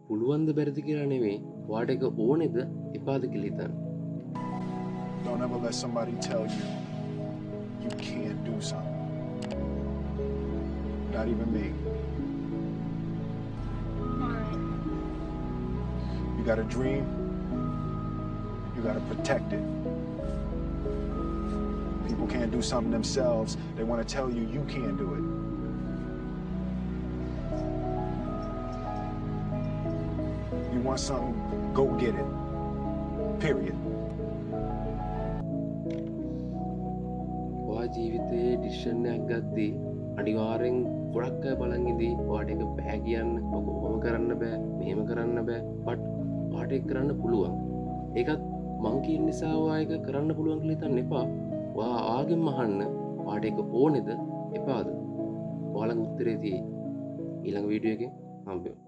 පුළුවන්ද බැරිද කියලා නෙවෙයි ඔයාට ඒක ඕනේද එපාද කියලා හිතන්න. Don't ever let somebody tell you you can't do something. Not even me. Alright. You got a dream, you got to protect it. People can't do something themselves, they want to tell you you can't do it. You want something, go get it. Period. ඔයා ජීවිතයේ decision එකක් ගත්තී අනිවාර්යෙන් ගොඩක් අය බලන් ඉදී ඔයාට ඒක බෑ කියන්න ඔක ඔහොම කරන්න බෑ මෙහෙම කරන්න බෑ බට් ඔයාට ඒක කරන්න පුළුවන්. ඒකත් මං කියන නිසා ඔයා ඒක කරන්න පුළුවන් කියලා හිතන්න එපා. ඔයා ආගෙන් අහන්න ඔයාට ඒක ඕනේද එපාද? ඔයාලගේ උත්තරේ තියෙයි. ඊළඟ වීඩියෝ එකෙන් හම්බෙමු.